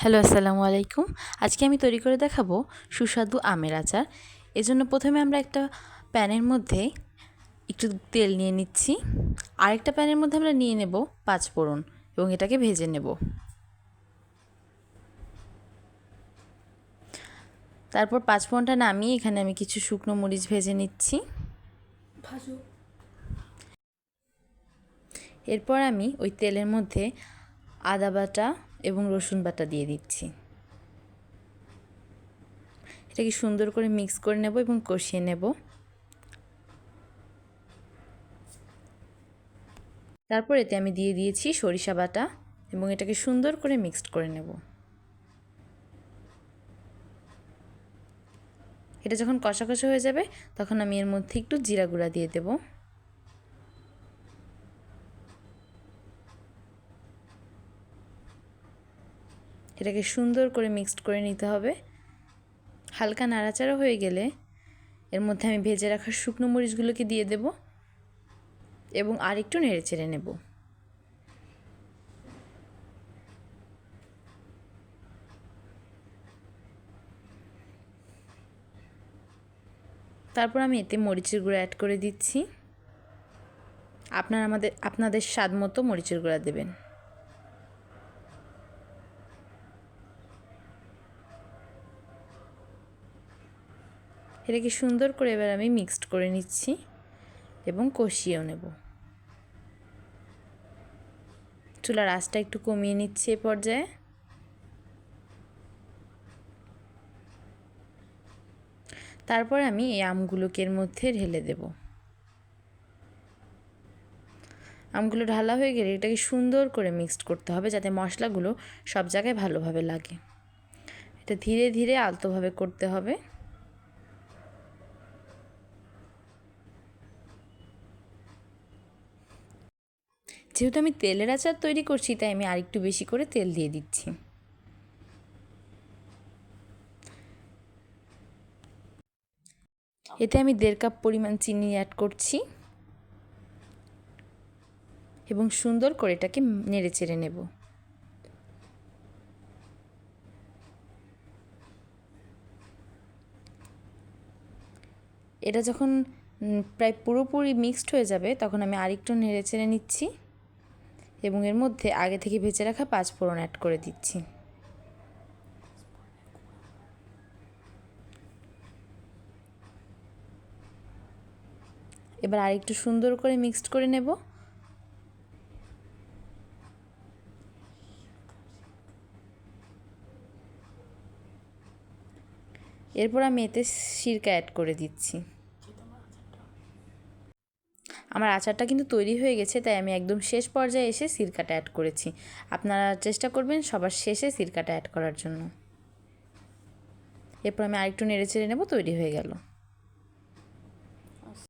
Hello, আসসালামু আলাইকুম। আজকে আমি তৈরি করে দেখাবো সুস্বাদু আমের আচার। এজন্য প্রথমে আমরা একটা প্যানের মধ্যে একটু তেল নিয়ে নিচ্ছি। আরেকটা প্যানের মধ্যে আমরা নিয়ে নেব পাঁচফোড়ন এবং এটাকে ভেজে নেব। তারপর পাঁচফোড়নটা নামিয়ে এখানে আমি কিছু শুকনো মরিচ ভেজে নিচ্ছি। এরপর আমি ওই তেলের মধ্যে আদা বাটা এবং রসুন বাটা দিয়ে দিচ্ছি। এটাকে সুন্দর করে মিক্স করে নেব এবং কষিয়ে নেব। তারপর এতে আমি দিয়ে দিয়েছি সরিষা বাটা এবং এটাকে সুন্দর করে মিক্সড করে নেব। এটা যখন কষা কষা হয়ে যাবে তখন আমি এর মধ্যে একটু জিরা গুঁড়া দিয়ে দেব। এটাকে সুন্দর করে মিক্সড করে নিতে হবে। হালকা নাড়াচাড়া হয়ে গেলে এর মধ্যে আমি ভেজে রাখা শুকনো মরিচগুলোকে দিয়ে দেব এবং আর একটু নেড়ে চেড়ে নেব। তারপর আমি এতে মরিচের গুঁড়া অ্যাড করে দিচ্ছি। আপনাদের স্বাদ মতো মরিচের গুঁড়া দেবেন। এটাকে সুন্দর করে এবার আমি মিক্সড করে নিচ্ছি এবং কষিয়েও নেব। চুলার আঁচটা একটু কমিয়ে নিচ্ছি এ পর্যায়ে। তারপর আমি এই আমগুলোকে এর মধ্যে ঢেলে দেব। আমগুলো ঢালা হয়ে গেলে এটাকে সুন্দর করে মিক্সড করতে হবে যাতে মশলাগুলো সব জায়গায় ভালোভাবে লাগে। এটা ধীরে ধীরে আলতোভাবে করতে হবে। যেহেতু আমি তেলের আচার তৈরি করছি তাই আমি আরেকটু বেশি করে তেল দিয়ে দিচ্ছি। এতে আমি 1.5 কাপ পরিমাণ চিনি অ্যাড করছি এবং সুন্দর করে এটাকে নেড়ে চেড়ে নেব। এটা যখন প্রায় পুরোপুরি মিক্সড হয়ে যাবে তখন আমি আরেকটু নেড়ে চেড়ে নিচ্ছি এবং এর মধ্যে আগে থেকে ভেজে রাখা পাঁচফোড়ন অ্যাড করে দিচ্ছি। এবার আরেকটু সুন্দর করে মিক্সড করে নেব। এরপর আমি এতে সিরকা অ্যাড করে দিচ্ছি। আমার আচারটা কিন্তু তৈরি হয়ে গেছে তাই আমি একদম শেষ পর্যায়ে এসে সিরকাটা অ্যাড করেছি। আপনারা চেষ্টা করবেন সবার শেষে সিরকাটা অ্যাড করার জন্য। এরপর আমি আরেকটু নেড়ে চেড়ে নেব। তৈরি হয়ে গেল।